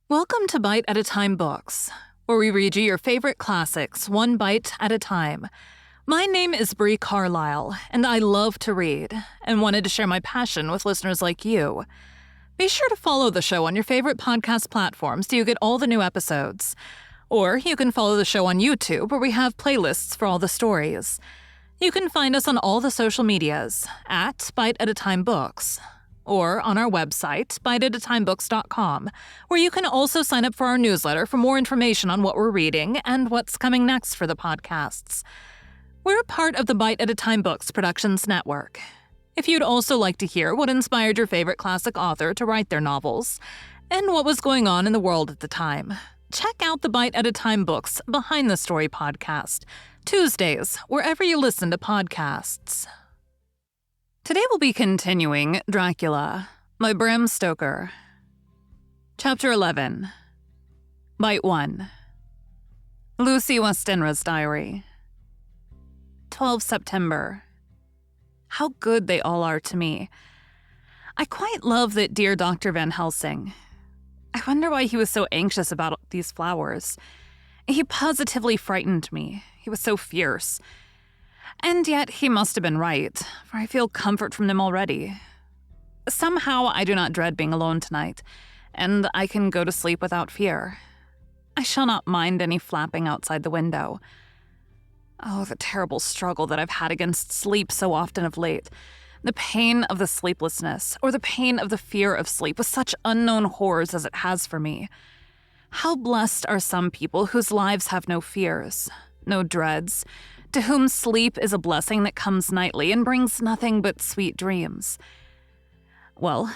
Welcome to Bite at a Time Books, where we read you your favorite classics one bite at a time. My name is Bree Carlile, and I love to read, and wanted to share my passion with listeners like you. Be sure to follow the show on your favorite podcast platforms so you get all the new episodes. Or you can follow the show on YouTube, where we have playlists for all the stories. You can find us on all the social medias at Bite at a Time Books, or on our website, biteatatimebooks.com, where you can also sign up for our newsletter for more information on what we're reading and what's coming next for the podcasts. We're part of the Bite at a Time Books Productions Network. If you'd also like to hear what inspired your favorite classic author to write their novels, and what was going on in the world at the time, check out the Bite at a Time Books Behind the Story podcast, Tuesdays, wherever you listen to podcasts. Today we'll be continuing Dracula by Bram Stoker. Chapter 11. Bite 1. Lucy Westenra's Diary. 12 September. How good they all are to me. I quite love that dear Dr. Van Helsing. I wonder why he was so anxious about these flowers. He positively frightened me. He was so fierce. And yet he must have been right, for I feel comfort from them already. Somehow I do not dread being alone tonight, and I can go to sleep without fear. I shall not mind any flapping outside the window. Oh, the terrible struggle that I've had against sleep so often of late. The pain of the sleeplessness, or the pain of the fear of sleep, with such unknown horrors as it has for me. How blessed are some people whose lives have no fears, no dreads, to whom sleep is a blessing that comes nightly and brings nothing but sweet dreams. Well,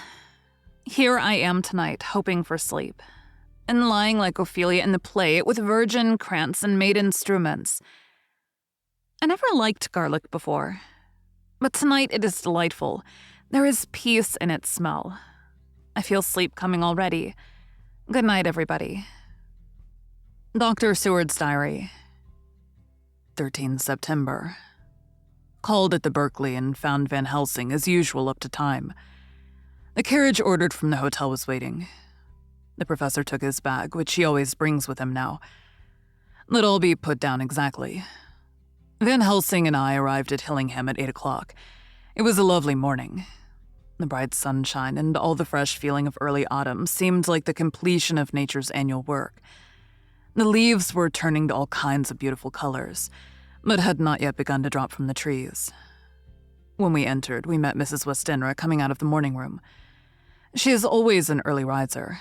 here I am tonight, hoping for sleep, and lying like Ophelia in the play with virgin krantz and maid instruments. I never liked garlic before, but tonight it is delightful. There is peace in its smell. I feel sleep coming already. Good night, everybody. Dr. Seward's Diary. 13 September. Called at the Berkeley and found Van Helsing as usual up to time. The carriage ordered from the hotel was waiting. The professor took his bag, which he always brings with him now. Let all be put down exactly. Van Helsing and I arrived at Hillingham at 8 o'clock. It was a lovely morning. The bright sunshine and all the fresh feeling of early autumn seemed like the completion of nature's annual work. The leaves were turning to all kinds of beautiful colors, but had not yet begun to drop from the trees. When we entered, we met Mrs. Westenra coming out of the morning room. She is always an early riser.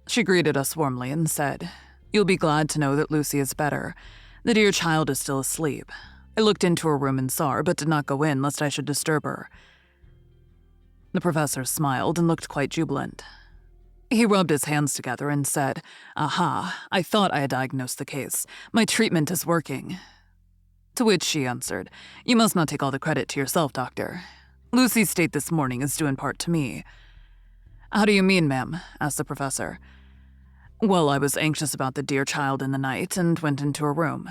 She greeted us warmly and said, "You'll be glad to know that Lucy is better. The dear child is still asleep. I looked into her room and saw her, but did not go in lest I should disturb her." The professor smiled and looked quite jubilant. He rubbed his hands together and said, "Aha, I thought I had diagnosed the case. My treatment is working." To which she answered, "You must not take all the credit to yourself, doctor. Lucy's state this morning is due in part to me." "How do you mean, ma'am?" asked the professor. "Well, I was anxious about the dear child in the night and went into her room.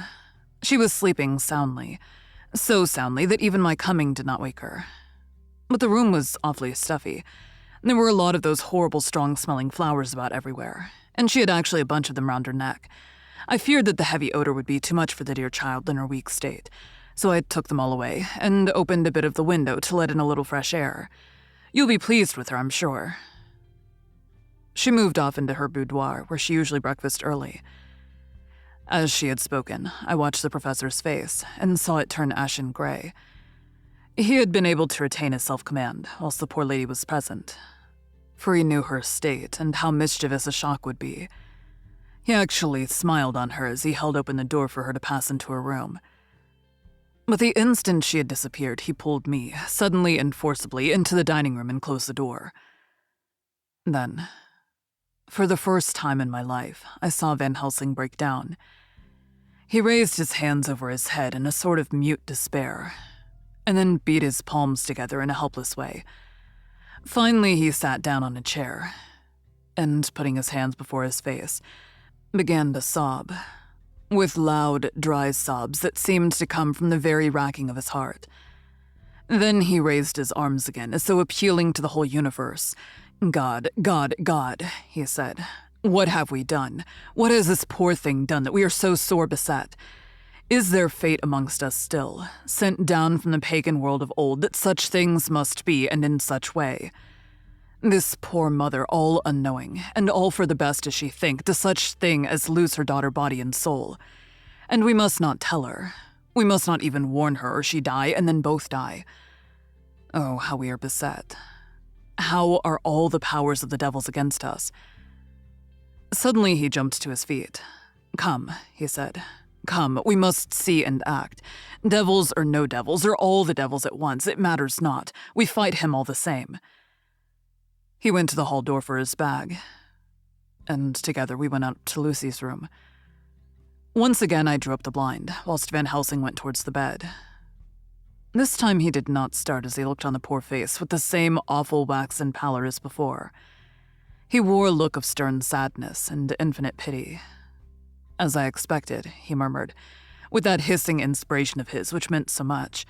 She was sleeping soundly, so soundly that even my coming did not wake her. But the room was awfully stuffy. There were a lot of those horrible strong-smelling flowers about everywhere, and she had actually a bunch of them round her neck. I feared that the heavy odor would be too much for the dear child in her weak state, so I took them all away and opened a bit of the window to let in a little fresh air. You'll be pleased with her, I'm sure." She moved off into her boudoir, where she usually breakfasted early. As she had spoken, I watched the professor's face and saw it turn ashen gray. He had been able to retain his self-command whilst the poor lady was present, for he knew her state and how mischievous a shock would be. He actually smiled on her as he held open the door for her to pass into her room. But the instant she had disappeared, he pulled me, suddenly and forcibly, into the dining room and closed the door. Then, for the first time in my life, I saw Van Helsing break down. He raised his hands over his head in a sort of mute despair, and then beat his palms together in a helpless way. Finally, he sat down on a chair, and, putting his hands before his face, began to sob, with loud, dry sobs that seemed to come from the very racking of his heart. Then he raised his arms again, as though appealing to the whole universe. "God, God, God," he said. What have we done? What has this poor thing done that we are so sore beset? Is there fate amongst us still, sent down from the pagan world of old, that such things must be, and in such way? This poor mother, all unknowing, and all for the best as she think, to such thing as lose her daughter body and soul. And we must not tell her. We must not even warn her, or she die, and then both die. Oh, how we are beset. How are all the powers of the devils against us? Suddenly he jumped to his feet. "Come," he said. "Come, we must see and act. Devils or no devils, or all the devils at once, it matters not. We fight him all the same." He went to the hall door for his bag, and together we went out to Lucy's room. Once again I drew up the blind, whilst Van Helsing went towards the bed. This time he did not start as he looked on the poor face with the same awful waxen pallor as before. He wore a look of stern sadness and infinite pity. "As I expected," he murmured, with that hissing inspiration of his which meant so much.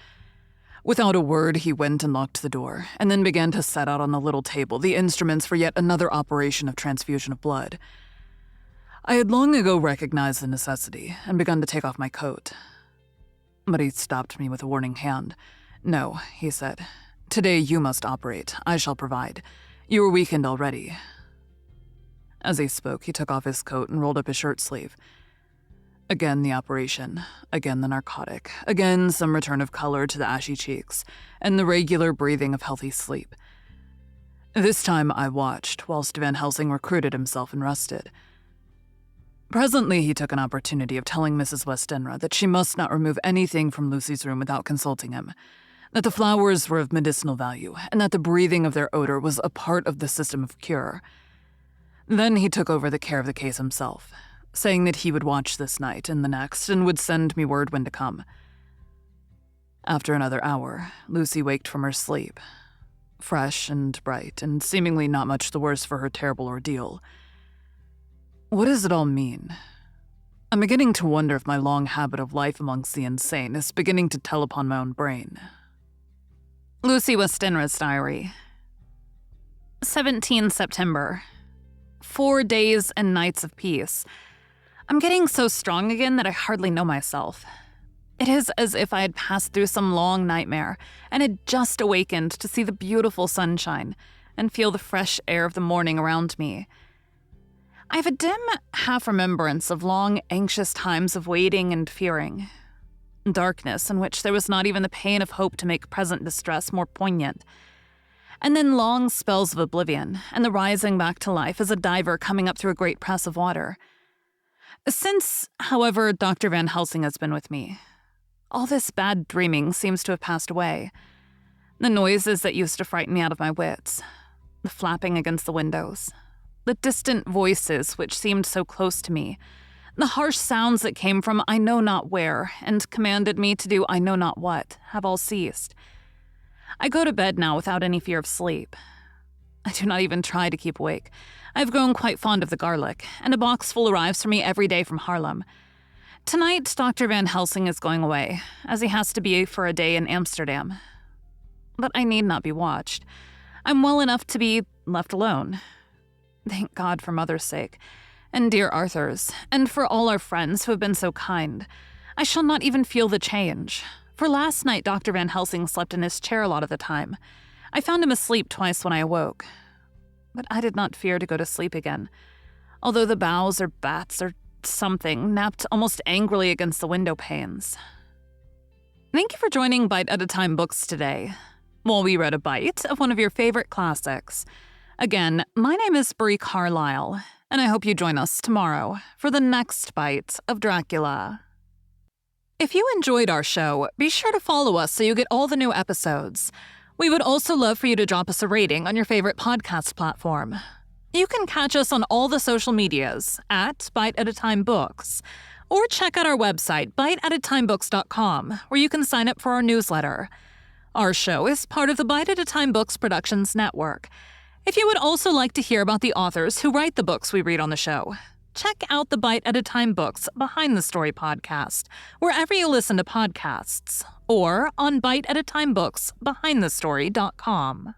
Without a word, he went and locked the door, and then began to set out on the little table the instruments for yet another operation of transfusion of blood. I had long ago recognized the necessity, and begun to take off my coat. But he stopped me with a warning hand. "No," he said. "Today you must operate. I shall provide. You are weakened already." As he spoke, he took off his coat and rolled up his shirt sleeve. Again the operation, again the narcotic, again some return of color to the ashy cheeks, and the regular breathing of healthy sleep. This time I watched, whilst Van Helsing recruited himself and rested. Presently he took an opportunity of telling Mrs. Westenra that she must not remove anything from Lucy's room without consulting him, that the flowers were of medicinal value, and that the breathing of their odor was a part of the system of cure. Then he took over the care of the case himself, saying that he would watch this night and the next, and would send me word when to come. After another hour, Lucy waked from her sleep, fresh and bright, and seemingly not much the worse for her terrible ordeal. What does it all mean? I'm beginning to wonder if my long habit of life amongst the insane is beginning to tell upon my own brain. Lucy Westenra's diary. 17 September. 4 days and nights of peace. I'm getting so strong again that I hardly know myself. It is as if I had passed through some long nightmare and had just awakened to see the beautiful sunshine and feel the fresh air of the morning around me. I have a dim half-remembrance of long, anxious times of waiting and fearing. Darkness in which there was not even the pain of hope to make present distress more poignant. And then long spells of oblivion, and the rising back to life as a diver coming up through a great press of water. Since, however, Dr. Van Helsing has been with me, all this bad dreaming seems to have passed away. The noises that used to frighten me out of my wits, the flapping against the windows, the distant voices which seemed so close to me, the harsh sounds that came from I know not where and commanded me to do I know not what, have all ceased. I go to bed now without any fear of sleep. I do not even try to keep awake. I have grown quite fond of the garlic, and a box full arrives for me every day from Haarlem. Tonight, Dr. Van Helsing is going away, as he has to be for a day in Amsterdam. But I need not be watched. I'm well enough to be left alone. Thank God for Mother's sake, and dear Arthur's, and for all our friends who have been so kind. I shall not even feel the change. For last night, Dr. Van Helsing slept in his chair a lot of the time. I found him asleep twice when I awoke. But I did not fear to go to sleep again, although the boughs or bats or something napped almost angrily against the window panes. Thank you for joining Bite at a Time Books today, while we read a bite of one of your favorite classics. Again, my name is Bree Carlile, and I hope you join us tomorrow for the next bite of Dracula. If you enjoyed our show, be sure to follow us so you get all the new episodes. We would also love for you to drop us a rating on your favorite podcast platform. You can catch us on all the social medias at Bite at a Time Books, or check out our website, biteatatimebooks.com, where you can sign up for our newsletter. Our show is part of the Bite at a Time Books Productions Network. If you would also like to hear about the authors who write the books we read on the show, check out the Bite at a Time Books Behind the Story podcast, wherever you listen to podcasts, or on biteatatimebooksbehindthestory.com.